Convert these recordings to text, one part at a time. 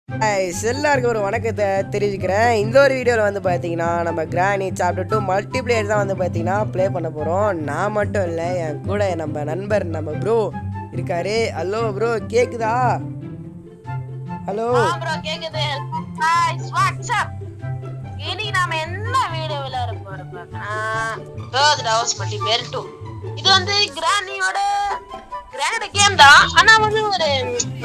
எல்லாருக்கும் ஒரு வணக்கத்தை தெரிவிக்கிறேன். இந்த ஒரு வீடியோவில் வந்து பார்த்தீங்கன்னா நம்ம கிராணி சாப்டர் 2 மல்டிப்ளேயர் தான் வந்து பார்த்தீங்கன்னா ப்ளே பண்ண போகிறோம். நான் மட்டும் இல்லை, என் கூட நம்ம நண்பர் நம்ம ப்ரோ இருக்காரு. ஹலோ ப்ரோ, கேக்குதா? ஹலோ ப்ரோ, கேக்குது. गाइस வாட்ஸ்அப் இன்னைக்கு நாம என்ன வீடியோ விளையாட போறோம்னா தேர்ட் ஹவுஸ் மல்டிப்ளேயர் 2. இது வந்து கிரானியோட கேம் தான், ஆனா வந்து ஒரு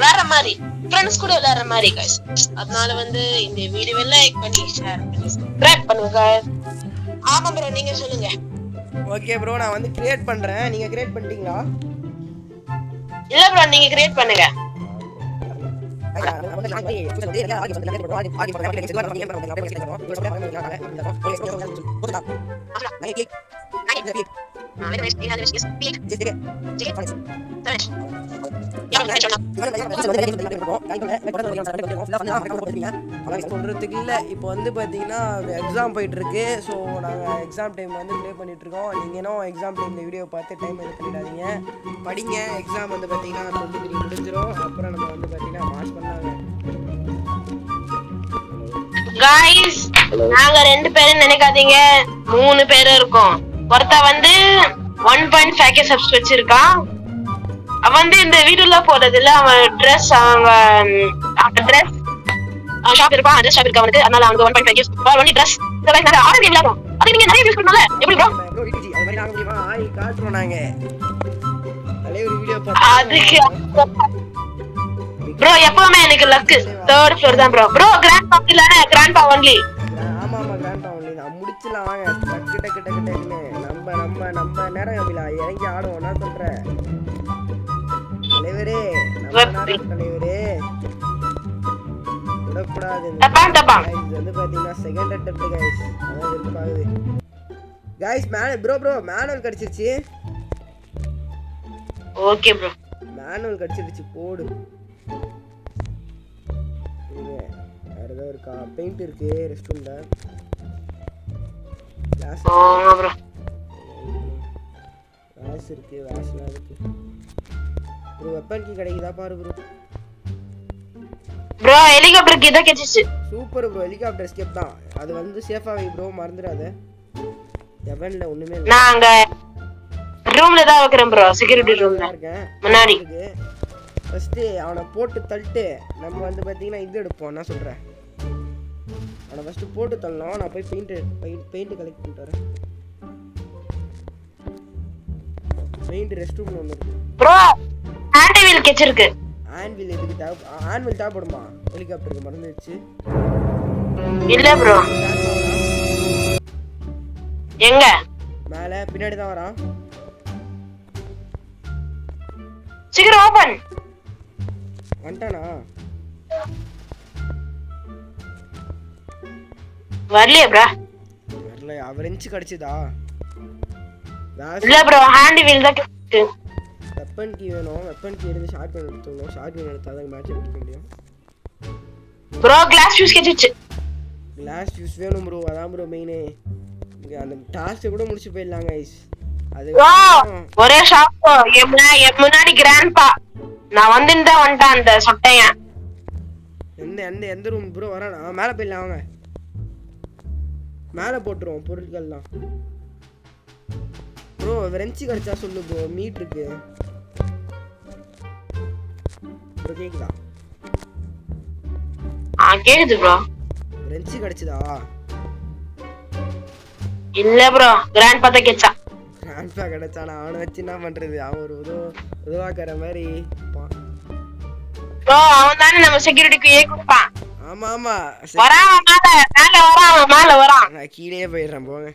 வேற மாதிரி ஃப்ரெண்ட்ஸ் கூட விளையாடுற மாதிரி गाइस. அதனால வந்து இந்த வீடியோவை லைக் பண்ணி ஷேர் பண்ணி சப்ஸ்கிரைப் பண்ணுங்க. ஆமா ப்ரோ, நீங்க சொல்லுங்க. ஓகே ப்ரோ, நான் வந்து கிரியேட் பண்றேன். நீங்க கிரியேட் பண்ணிட்டீங்களா? இல்ல ப்ரோ, நீங்க கிரியேட் பண்ணுங்க. சொல்றதுக்கு இல்லை, இப்போ வந்து பார்த்தீங்கன்னா எக்ஸாம் போயிட்டு இருக்கு. ஸோ நாங்கள் எக்ஸாம் டைம் வந்து ப்ளே பண்ணிட்டு இருக்கோம். நீங்கள் இன்னும் எக்ஸாம் டைமில் வீடியோ பார்த்து டைம் இது பண்ணிடாதீங்க, படிங்க. எக்ஸாம் வந்து பார்த்தீங்கன்னா 23 முடிஞ்சிடும். அப்புறம் நம்ம வந்து பார்த்தீங்கன்னா மாஸ் பண்ணாங்க. गाइस நாங்க 2 பேரும் நினைக்காதீங்க, 3 பேர் இருக்கோம். ஒருத்த வந்து 1.5k சப்ஸ் வச்சிருக்கான். அவன் வந்து இந்த வீடியோல போடுறது இல்ல, அவன் ட்ரெஸ் அவங்க ட்ரெஸ் ஷாப் இருப்பான். ட்ரெஸ் ஷாப் இருக்கு அவனுக்கு, அதனால அவனுக்கு 1.5k ஒன்லி ட்ரெஸ். இதெல்லாம் நான் ஆர்டர் இல்லாம அது நீங்க நிறைய யூஸ் பண்ணல. எப்படி ப்ரோ விடிஜி அது மாதிரி நாங்க முடியுமா? ஆய் காட்டுறோம் நாங்க. அதே ஒரு வீடியோ அதுக்கு ப்ரோ எப்பவுமே எனக்கு லக் தேர்ட் ஃப்ளோர் தான் ப்ரோ. ப்ரோ கிராண்ட் பா இல்லனா கிராண்ட் பா ஒன்லி. ஆமா ஆமா, கிராண்ட் பா ஒன்லி. நான் முடிச்சலாம் வாங்க. டக்கு டக்கு டக்கு டக்குன்னு நம்ம நேரம் கம்மில இறங்கி ஆடுவோம். என்ன சொல்ற தலைவரே? நம்ம நேரம் தலைவரே விடக்கூடாது. இது வந்து பாத்தீங்கன்னா செகண்ட் அட்டெம்ப்ட் गाइस. அதான் வெறுப்பாகுது गाइस. ப்ரோ மேனுவல் கிடைச்சிருச்சு. ஓகே ப்ரோ, மேனுவல் கிடைச்சிருச்சு. போடு. வேற ஏதாவது இருக்கா? பெயிண்ட் இருக்கு ரெஸ்ட் ரூம்ல. ப்ரோ வாஷ் இருக்கு, வாஷ்லாம் இருக்கு. ப்ரோ வெப்பன் கீ கிடைக்குதா பாரு ப்ரோ. ப்ரோ ஹெலிகாப்டர் கீ தான் கிடைச்சிச்சு. சூப்பர் ப்ரோ, ஹெலிகாப்டர் எஸ்கேப் தான். அது வந்து சேஃபா வை ப்ரோ, மறந்துடாத. எவன்ல ஒண்ணுமே இல்ல. நாங்க ரூம்ல தான் வைக்கிறேன் ப்ரோ, செக்யூரிட்டி ரூம்ல முன்னாடி. ஃபர்ஸ்ட் அவனை போட்டு தள்ளிட்டு நம்ம வந்து பாத்தீங்கன்னா இது எடுப்போம். என்ன சொல்றேன்? அவனை ஃபர்ஸ்ட் போட்டு தள்ளணும். நான் போய் பெயிண்ட் கலெக்ட் பண்ணிட்டு வரேன். பெயிண்ட் ரெஸ்ட் ரூம்ல ஒன்னு இருக்கு ப்ரோ. ஆன்டிவில் கெச்சிருக்கு. ஆன்வில் எதுக்கு தேவை? ஆன்வில் தேவைப்படுமா ஹெலிகாப்டருக்கு? மறந்துடுச்சு. இல்ல ப்ரோ. எங்க? மேல பின்னாடி தான் வரான். சீக்கிரம் ஓபன். வந்துட்டானா? வரலையே ப்ரோ. வரல. அவர் ரெஞ்ச் கிடைச்சதா? இல்ல ப்ரோ, ஹேண்ட் வீல் தான் கிடைச்சு. வெப்பன் கீ வேணும். வெப்பன் கீ எடுத்து ஷாட் கன் எடுத்துக்கணும். ஷாட் கன் எடுத்தா தான் மேட்ச் முடிக்க முடியும். ப்ரோ கிளாஸ் ஃபியூஸ் கிடைச்சு. கிளாஸ் ஃபியூஸ் வேணும் ப்ரோ. அதான் ப்ரோ மெயினே. இங்க அந்த டாஸ்க் கூட முடிச்சு போயிடலாம் गाइस. அது ஒரே ஷாப். என் முன்னாடி கிராண்ட்பா நான் வந்துட்டான் அந்த சொட்டையன். எந்த ரூம் ப்ரோ வரானா? மேல போயிடலாம் வாங்க. மேல போட்டுருவோம் பொருட்கள்லாம். ப்ரோ ரெஞ்ச் கிடைச்சா சொல்லு ப்ரோ. மீட் இருக்கு ப்ரோ. கேக்குதா? கேக்குது ப்ரோ. ரெஞ்ச் கிடைச்சதா? இல்ல ப்ரோ, கிராண்ட்பா தான் கிடைச்சா. கிராண்ட்பா கிடைச்சானா? அவனை வச்சு என்ன பண்றது? அவன் ஒரு உதவாக்கற மாதிரி ப்ரோ. அவன் தானே நம்ம செக்யூரிட்டிக்கு கொடுப்பான். ஆமா ஆமா, வரான். மேல வரான். நான் கீழே போயிடுறேன் போங்க.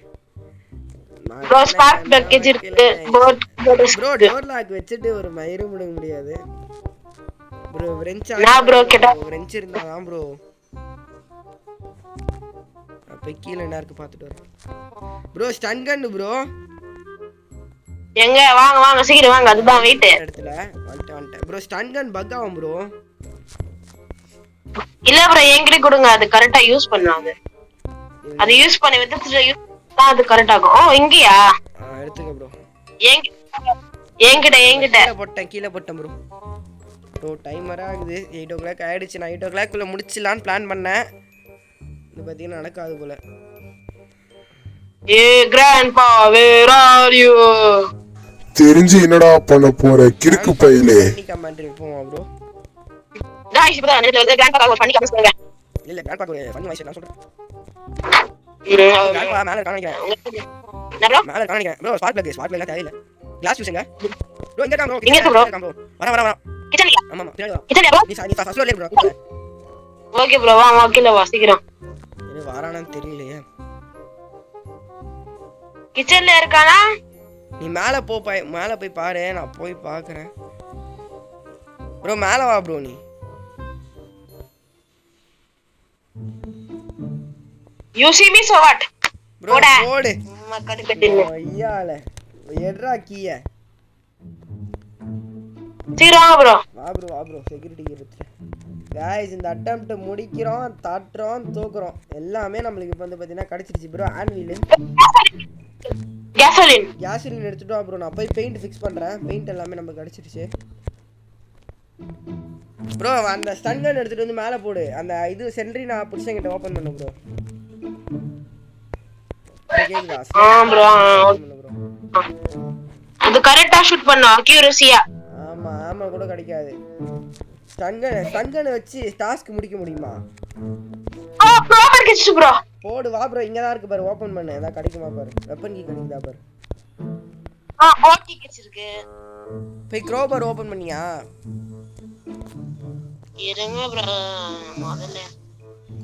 ப்ரோ ஸ்பார்க் பேக்கேஜ் இருக்கு. ப்ரோ டோர் லாக் வச்சிட்டு ஒரு மயிரு முடுங்க முடியாது ப்ரோ. ரெஞ்ச் ரெஞ்ச் இருந்தா தான் ப்ரோ. அப்ப கீழ என்ன இருக்கு பாத்துட்டு வரேன் ப்ரோ. ஸ்டன் கன் ப்ரோ. எங்க? வாங்க சீக்கிரம் வாங்க. அதுதான் வெயிட் இடத்துல வந்துட்டேன் ப்ரோ. ஸ்டன் கன் பக் ஆகும் ப்ரோ. இல்ல ப்ரோ, என்கிட்ட கொடுங்க. அது கரெக்ட்டா யூஸ் பண்ணுவாங்க. அது யூஸ் பண்ணி விதத்துல யூஸ் பண்ணா அது கரெக்ட் ஆகும். ஓ இங்கயா? எடுத்துக்க ப்ரோ. என்கிட்ட கீழ போட்டேன் ப்ரோ. ப்ரோ டைமரா ஆகுது 8 o'clock ஆயிடுச்சு. நான் 8 o'clock குள்ள முடிச்சிடலான்னு பிளான் பண்ணேன். இது பார்த்தீங்கன்னா நடக்காது போல. ஏ கிராண்ட்பா வேர் ஆர் யூ? தெரிஞ்சு என்னடா பண்ண போற கிறுக்கு பையலே? பண்ணி கமெண்ட் போவோம் ப்ரோ. गाइस இப்போ தான் நெட்ல கிராண்ட்பா கால் பண்ணி கமெண்ட் பண்ணுங்க. இல்ல கிராண்ட்பா பண்ணி வாய்ஸ் நான் சொல்றேன். கிராண்ட்பா மேல காணிக்கிறேன். என்ன ப்ரோ? மேல காணிக்கிறேன். ப்ரோ ஸ்பாட் பிளக் எல்லாம் தேவையில்ல. கிளாஸ் யூஸ்ங்க. ப்ரோ இங்க காம் ப்ரோ. இங்க ப்ரோ. வர. கிச்சன்ல. ஆமா பின்னாடி வா. கிச்சன்ல ப்ரோ. நீ ஃபர்ஸ்ட் ஃப்ளோர்ல ப்ரோ. ஓகே ப்ரோ வா கீழ வா சீக்கிரம். இது வாரானான்னு தெரியலையே. கிச்சன்ல இருக்கானா? நீ மேல மேல போய் பாரு. நான் போய் பார்க்கறேன். ப்ரோ மேல வா ப்ரோ நீ. You see me so what? Bro போடு. மக்கடி பெட்டில. ஐயால. எட்ரா கீய. சீக்கிரம் ப்ரோ. வா ப்ரோ செக்யூரிட்டி எடுத்து. गाइस இந்த அட்டெம்ப்ட் முடிக்கிறோம், தாட்றோம், தூக்குறோம். எல்லாமே நமக்கு இப்ப வந்து பாத்தீனா கிடைச்சிருச்சு ப்ரோ. ஆன்வீல். கேசலின் எடுத்துட்டு வா ப்ரோ. நான் போய் பெயிண்ட் ஃபிக்ஸ் பண்றேன். பெயிண்ட் எல்லாமே நமக்கு கிடைச்சிருச்சு. ப்ரோ அந்த ஸ்டன் கன் எடுத்துட்டு வந்து மேல போடு. அந்த இது சென்ட்ரி நான் புடிச்சங்கிட்ட ஓபன் பண்ணு ப்ரோ. கேக்குதா? ப்ரோ அது கரெக்ட்டா ஷூட் பண்ணு அக்யூரசியா. ஆமா கூட கிடைக்காது. ஸ்டன் கன் வச்சு டாஸ்க் முடிக்க முடியுமா? ப்ராப்பர் கிச்சு ப்ரோ. போடு வா ப்ரோ. இங்க தான் இருக்கு பாரு. ஓபன் பண்ணு. அத கிடைக்குமா பாரு. வெப்பன் கீ கிடைக்குதா பாரு. ஓகே கிச்சிருக்கு. போய் க்ரோபர் ஓபன் பண்ணியா? இருங்க ப்ரோ முதல்ல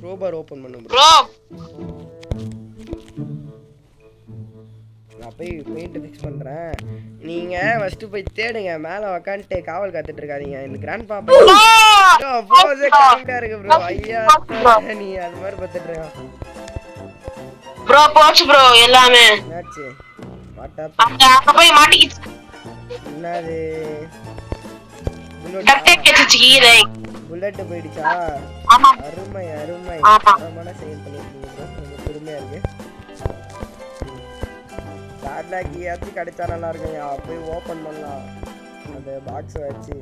க்ரோபர் ஓபன் பண்ணு ப்ரோ. நான் போய் பெயிண்ட் ஃபிக்ஸ் பண்றேன். நீங்க ஃபர்ஸ்ட் போய் தேடுங்க. மேல உட்கார்ந்து காவல் காத்துட்டு இருக்காதீங்க. இந்த கிராண்ட் பாப்பா போதே காமெடியா இருக்கு ப்ரோ. ஐயா நீ அது மாதிரி பார்த்துட்டு இருக்க ப்ரோ. போச்சு ப்ரோ எல்லாமே. என்னாச்சு? அங்க போய் மாட்டிக்கிச்சு. என்னது? புல்லட் போயிடுச்சா? ஆமா. அருமை தரமான செயல் பண்ணிருக்கீங்க ப்ரோ. ரொம்ப பெருமையா இருக்கு. சாட்லாக்கி ஏத்தி கிடைச்சா நல்லா இருக்குங்க. போய் ஓபன் பண்ணலாம் அந்த பாக்ஸ் வச்சு.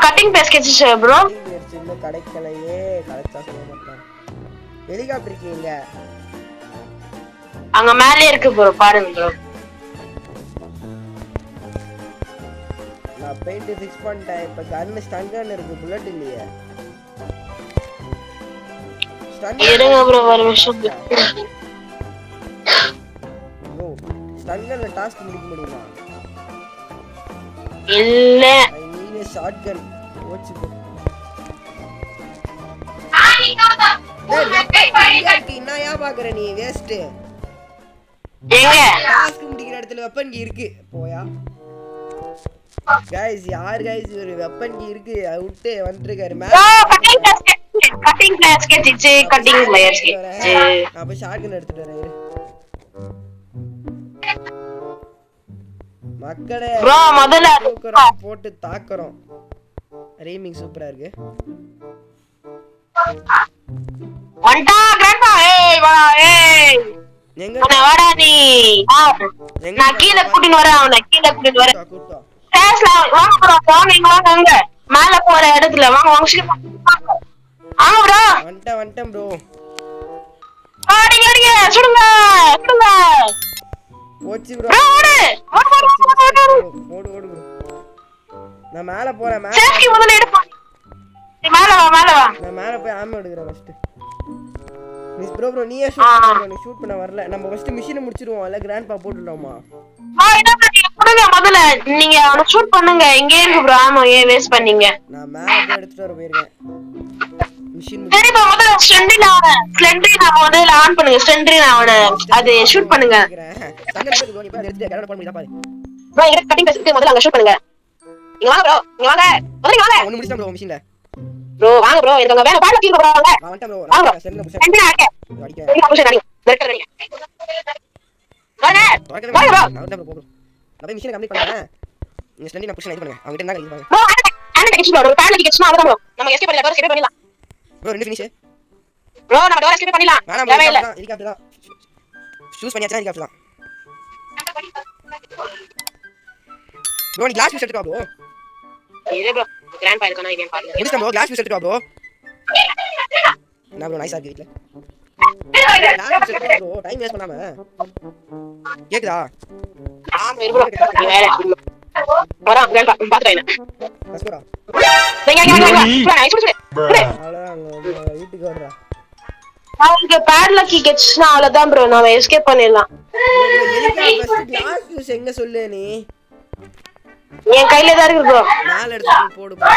கட்டிங் பேஸ் கிச்சு ப்ரோ. இன்னும் கிடைக்கலையே. கிடைச்சா சொல்ல மாட்டேன். ஹெலிகாப்டர் இருக்கீங்க அங்க மேலே இருக்கு ப்ரோ பாருங்க ப்ரோ. நான் பெயிண்ட் ஃபிக்ஸ் பண்ணிட்டேன். இப்ப கன் ஸ்டன் கன் இருக்கு. புல்லட் இல்லையே. இருங்க ப்ரோ ஒரு நிமிஷம். ப்ரோ ஸ்டன் கன்ல டாஸ்க் முடிக்க முடியுமா? இல்ல. I need a shotgun. ஓச்சு ப்ரோ. என்ன பாக்குற நீ? வேஸ்ட். எங்க டாஸ்க் முடிக்கிற இடத்துல வெப்பன் கீ இருக்கு. போயா गाइस யார் गाइस ஒரு வெப்பன் கீ இருக்கு. அவுட் வந்துருக்காரு மேல. கட்டிங் கிளாஸ் கேட்டிச்சு. கட்டிங் பிளேயர்ஸ் கேட்டிச்சு. நான் போய் ஷாட்கன் எடுத்துட்டு வரேன். மக்களே ப்ரோ முதல்ல போட்டு தாக்குறோம். ரீமிங் சூப்பரா இருக்கு. வண்டா கிராண்ட்பா. ஏய் வா ஏய். எங்க வாடா நீ. நான் கீழ கூட்டிட்டு வரேன். அவனை கீழ கூட்டிட்டு வரேன். கூட்டோ ஸ்டேஷ்ல வாங்க ப்ரோ. வாங்க அங்க மேல போற இடத்துல வாங்க சீக்கிரம். ஆமா ப்ரோ. வந்துட்டேன் ப்ரோ. அடிங்க சுடுங்க. போச்சு ப்ரோ. ஓடு ப்ரோ. நான் மேல போறேன். சேஃப்டி முதல்ல எடுப்பா. நீ மேல வா. நான் மேல போய் ஆமா எடுக்கறேன் ஃபர்ஸ்ட். மிஸ் ப்ரோ நீயே ஷூட் பண்ணு. நீ ஷூட் பண்ண வரல. நம்ம ஃபர்ஸ்ட் மிஷினை முடிச்சிடுவோம். இல்ல கிராண்ட்பா போட்டுடலாமா? கொடுங்க முதல்ல. நீங்க அவனை ஷூட் பண்ணுங்க. இங்கே இருக்கு ப்ரோ. ஆமா ஏன் வேஸ்ட் பண்ணீங்க? நான் மேல போய் எடுத்துட்டு வர போயிருக்கேன். மிஷின் சரி ப்ரோ முதல்ல ஸ்ட்ரெண்டரின் முதல்ல ஆன் பண்ணுங்க. ஸ்ட்ரெண்டரின் அவனை அது ஷூட் பண்ணுங்க. தங்கல போய் நீ போய் எடுத்து கேரட் பண்ணி முடிடா பாரு. ப்ரோ இங்க கட்டிங் பேஸ்க்கு முதல்ல அங்க ஷூட் பண்ணுங்க. இங்க வாங்க ப்ரோ. இங்க வாங்க. முதல்ல வாங்க. ஒன்னு முடிச்சேன் ப்ரோ மிஷின்ல. ப்ரோ வாங்க ப்ரோ. எனக்கு அங்க வேற பால் வச்சிருங்க ப்ரோ. வாங்க. நான் வந்துட்டேன் ப்ரோ. வாங்க. சென்டர்ல புஷ் ஸ்ட்ரெண்டரின் அடிக்க. நீங்க புஷ் அடிங்க. வெர்டர் அடிங்க. வாங்க. வாங்க ப்ரோ. நான் வந்துட்டேன் ப்ரோ. நான் போய் மிஷினை கம்ப்ளீட் பண்ணேன். நீங்க ஸ்ட்ரெண்டரி நான் புஷ் பண்ணி பண்ணுங்க. அவங்க கிட்ட என்ன கழிப்பாங்க. Bro on text bro. Panel டிக்கெட்ஸ்னா அவ்வளவுதான் ப்ரோ. நம்ம எஸ்கேப் பண்ணல. எஸ்கேப் பண்ணிடலாம். ப்ரோ ரெண்டு ஃபினிஷ். ப்ரோ நம்ம டோர் எஸ்கேப் பண்ணிடலாம். தேவை இல்ல. ஹெலிகாப்டர் தான். ஷூஸ் பண்ணியாச்சா ஹெலிகாப்டர் தான். ப்ரோ நீ கிளாஸ் ஷூஸ் எடுத்து வா ப்ரோ. இரு ப்ரோ கிராண்ட் பாய் இருக்கானா இவன் பாருங்க முடிச்சா ப்ரோ கிளாஸ் பீஸ் எடுத்துட்டு வா ப்ரோ நான் ப்ரோ நைஸா இருக்கு வீட்ல ப்ரோ டைம் வேஸ்ட் பண்ணாம கேக்குதா ஆமா இரு ப்ரோ நீ வேற வரா கிராண்ட் பாய் பாத்துறேன் கஸ்கோடா அவ்வளோதான் வீட்டுக்கு வர்றா அவங்க பேட்லக்கி கெட்ஸ்னா அவ்வளவுதான் ப்ரோ நாம எஸ்கேப் பண்ணிடலாம் ப்ரோ ப்ரோ எதுக்கு ஃபர்ஸ்ட் கிளாஸ் பீஸ் எங்க சொல்லு நீ என் கையில தான் இருக்கு ப்ரோ மேல எடுத்து போடு ப்ரோ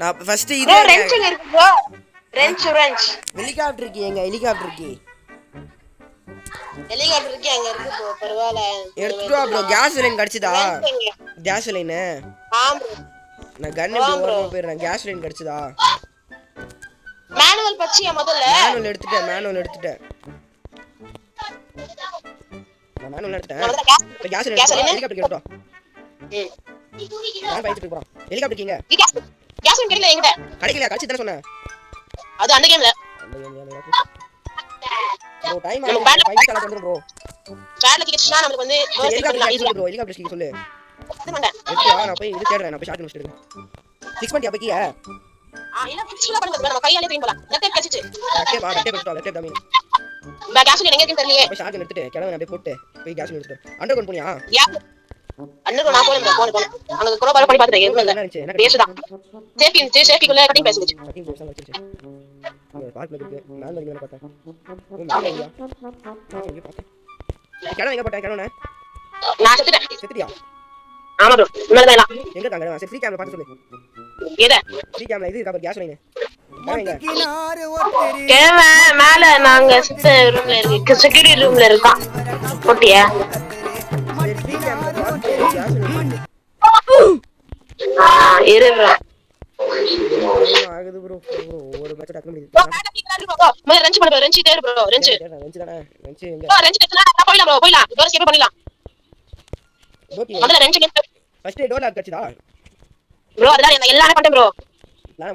நான் ஃபர்ஸ்ட் இது ப்ரோ ரெஞ்ச் இருக்கு ப்ரோ ரெஞ்ச் ஹெலிகாப்டர் இருக்கு எங்க ஹெலிகாப்டர் இருக்கு அங்க இருக்கு ப்ரோ பரவாயில்ல எடுத்துட்டு வா ப்ரோ கேஸ் லைன் கிடைச்சதா கேஸ் லைன் ஆம் ப்ரோ நான் கன் எடுத்து ஓரமா போயிடுறேன் கேஸ் லைன் கிடைச்சதா மேனுவல் பச்சியா முதல்ல மேனுவல் எடுத்துட்டேன் நான் மேனுவல் எடுத்துட்டேன் இப்போ கேஸ் லைன் ஹெலிகாப்டர் எடுத்துட்டு வா நான் பைட்டு போறேன் ஹெலிகாப்டர் கீங்க கேஸ் லைன் கிடைக்கல என்கிட்ட கிடைக்கல கிடைச்சு தானே சொன்னேன் அது அந்த கேம்ல ப்ரோ டைம் ஆகுது 5 நிமிஷம் வந்துரும் ப்ரோ பேட்லக்கி கெட்ஸ்னா நமக்கு வந்து ஹெலிகாப்டர் ப்ரோ ஹெலிகாப்டர் கீ சொல்லு நான் போய் இது தேடுறேன் நான் போய் ஷாட் முடிச்சிட்டு இருக்கேன் 6 பண்ணியா பக்கிய இல்ல ஃபிக்ஸ்ல பண்ணுங்க நம்ம கையாலே ட்ரெயின் பண்ணலாம் லெஃப்ட் கெச்சிச்சு லெஃப்ட் எடுத்து லெஃப்ட் டமி கேஸ் லைன் எங்க இருக்குன்னு தெரியல போய் ஷாட் எடுத்துட்டு கிளம்ப அப்படியே போட்டு போய் கேஸ் எடுத்துட்டு அண்டர் கொண்டு போனியா அண்ணன் நான் போறேன் அங்க குரோபால பண்ணி பாத்துட்டேன் எதுவும் பேஸ்ட் தான் சேஃப்டிக்குள்ள கட்டிங் பேசுச்சு கட்டிங் போஸ் வச்சிருச்சு பார்க்ல இருக்கு நான் வந்து பார்த்தேன் நான் இல்லையா இங்க பார்த்தேன் கிளம்ப எங்க போட்டேன் கிளம்பனே நான் செத்துட்டியா ஆமா ப்ரோ மேலதான் எங்க தாங்க சரி ஃப்ரீ கேமரா பார்த்து சொல்லு எத ஃப்ரீ கேமரா இது இருக்கா கேஸ் லைன் மேல நாங்க ரூம்ல இருக்கு செக்யூரிட்டி ரூம்ல இருக்கான் போட்டியா சரி ஃப்ரீ கேமரா பார்த்து கேஸ் லைன் இரு ப்ரோ ஆகுது ப்ரோ ஒரு மேட்ச் டக்கு முடியுது மேல ரெஞ்ச் பண்ணு ரெஞ்ச் தேடு ப்ரோ ரெஞ்ச் தானே ரெஞ்ச் எங்க ரெஞ்ச் எடுத்தா போயிடலாம் ப்ரோ போயிடலாம் டோர் ஸ்கிப் பண்ணிடலாம் முதல்ல ரெஞ்ச் ஃபர்ஸ்ட் டோர் லாக் கட்சிதா ப்ரோ அதெல்லாம் எல்லாமே பண்ணிட்டேன் ப்ரோ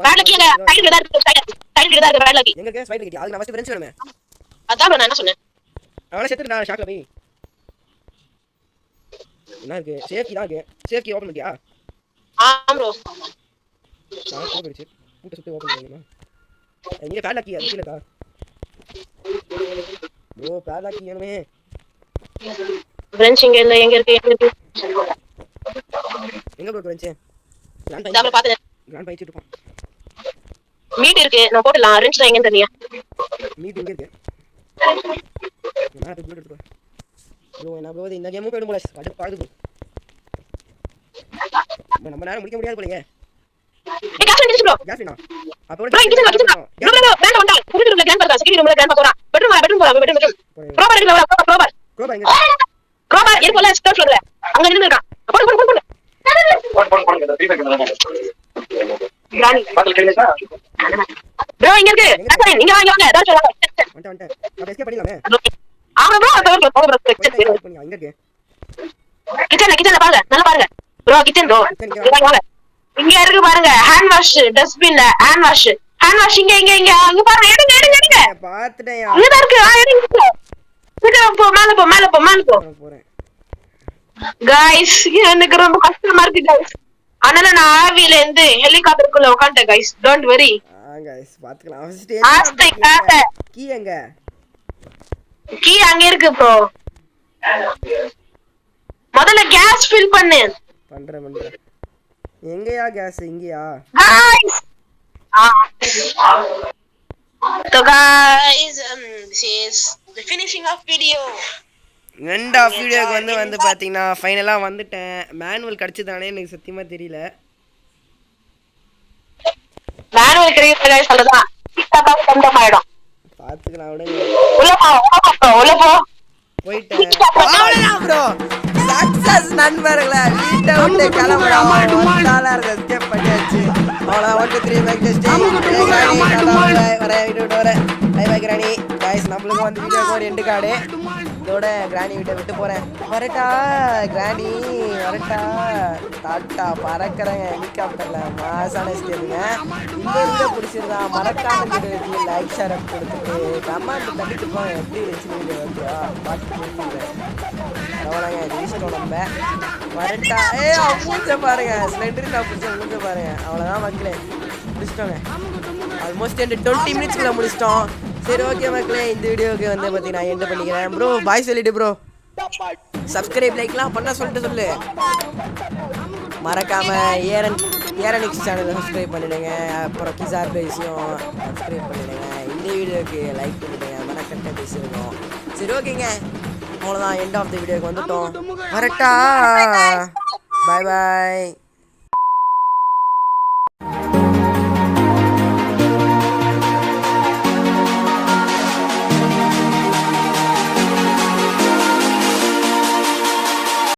பேட்லக்கி எங்க சைடுல தான் இருக்கு சைடுல தான் இருக்கு பேட்லக்கி எங்க ஸ்பைட் கிட்ட அதுக்கு நான் ஃபர்ஸ்ட் ரெஞ்ச் வேணுமே அதான் ப்ரோ நான் என்ன சொன்னேன் அவளை செத்துட்டு நான் ஷாக்ல போய் என்ன இருக்கு சேஃப்டி தான் இருக்கு சேஃப்டி ஓபன் பண்ணியா ஆமா ப்ரோ நான் போயிடுச்சு பூட்ட சுத்தி ஓபன் பண்ணியா இங்க பேட்லாக்கி அது கீழ இருக்கா ப்ரோ பேட்லாக்கி வேணுமே ரெஞ்ச் எங்க இருக்கு எங்க ப்ரோ ரெஞ்ச் நான் பாத்து கிராண்ட் பை வச்சிட்டு போ மீட் இருக்கு நான் போடலாம் ரெஞ்ச் தான் எங்கன்னு தெரியல மீட் எங்க இருக்கு நான் அது எடுத்து ப்ரோ என்ன ப்ரோ இந்த கேம் போய்டும் போல அது பாடுது நம்ம நேரம் முடிக்க முடியாது போலயே கேஸ் ரெஞ்ச் ப்ரோ கேஸ்னா அப்போ ப்ரோ இங்க ப்ரோ வேண்டாம் வேண்டாம் செக்யூரிட்டி ரூம்ல கேன் செக்யூரிட்டி ரூம்ல கேன் போறா பெட்ரூம் ப்ரோபர் இருக்கு ப்ரோபர் ப்ரோ எங்க இருக்குல்ல ஸ்டார் ஃப்ளோர்ல அங்க நின்னு இருக்கான் போடு கிரானி ப்ரோ இங்க இருக்கு இங்க வாங்க அதான் சொல்றாங்க வந்து அப்ப எஸ்கேப் பண்ணிடலாமே ஆமா ப்ரோ எங்க இருக்கு கிச்சன்ல பாருங்க நல்லா பாருங்க ப்ரோ கிச்சன் ப்ரோ வாங்க இங்க இருக்கு பாருங்க ஹேண்ட் வாஷ் டஸ்ட்பின்ல ஹேண்ட் வாஷ் இங்க பாருங்க எடுங்க பாத்துட்டேன் இங்க தான் இருக்கு எடுங்க போ மேல போ போறேன் गाइस எனக்கு ரொம்ப கஷ்டமா இருக்கு गाइस அண்ணா நான் ஆவில இருந்து ஹெலிகாப்டருக்குள்ள உட்கார்ந்தேன் गाइस டோன்ட் வரி गाइस பாத்துக்கலாம் ஃபர்ஸ்ட் கீ எங்க கீ அங்க இருக்கு ப்ரோ முதல்ல கேஸ் ஃபில் பண்றேன் எங்கயா கேஸ் இங்கயா गाइस तो guys this is the finishing of video end of வீடியோக்கு வந்து பாத்தீங்கன்னா ஃபைனலா வந்துட்டேன் மேனுவல் கிடைச்சதானே எனக்கு சத்தியமா தெரியல மேனுவல் கிடைக்கல சொல்லதான் கிட்டா கண்டம் ஆயிடும் பாத்துக்கலாம் விடுங்க உள்ள போ போயிட்டேன் அவ்வளவுதான் ப்ரோ சக்சஸ் நண்பர்களே வீட்டை விட்டு கிளம்புறோம் $1 எஸ்கேப் பண்ணியாச்சு அவ்வளோ 1 2 3 பேக் டெஸ்டிங் வர வீடியோ விட்டு வரேன் பை பை கிராணி गाइस நம்மளுக்கு வந்து வீடியோக்கு ஒரு எண்டு கார்டு இதோட கிராணி வீட்டை விட்டு போகிறேன். வரட்டா கிராணி, வரட்டா, டாட்டா. பறக்கிறேங்க ஹெலிகாப்டரில். மாசான ஸ்டேருங்க. இந்த வீடியோ பிடிச்சிருந்தா மறக்காம இந்த வீடியோக்கு லைக் ஷேர் கொடுத்துட்டு கமெண்ட் தட்டிட்டு போங்க. எப்படி இருந்துச்சு வீடியோ? ஓகேவா? பார்த்து புரிஞ்சுக்கிறேன். அவ்வளோங்க ஜெயிச்சிட்டோம் நம்ம. வரட்டா. மூஞ்ச பாருங்க, ஸ்லெண்டருக்கு நான் பிடிச்ச மூஞ்ச பாருங்க. அவ்வளோதான் மக்களே, முடிச்சிட்டோங்க. ஆல்மோஸ்ட் 20 மினிட்ஸ்க்குள்ள முடிச்சிட்டோம். சரி ஓகே மக்களே, இந்த வீடியோக்கு வந்து பார்த்தீங்கன்னா எண்ட் பண்ணிக்கிறேன். ப்ரோ பாய் சொல்லிட்டு ப்ரோ. சப்ஸ்கிரைப் லைக்லாம் பண்ண சொல்லு. மறக்காம ஏரனிக்ஸ் சேனலை சப்ஸ்கிரைப் பண்ணிடுங்க. அப்புறம் கிசார் பேசியும் சப்ஸ்கிரைப் பண்ணிடுங்க. இந்த வீடியோக்கு லைக் பண்ணிடுங்க. மறக்கட்ட பேசியிருக்கோம். சரி ஓகேங்க, அவ்வளோதான், எண்ட் ஆஃப் த வீடியோக்கு வந்துட்டோம். வரட்டா, பாய் பாய்.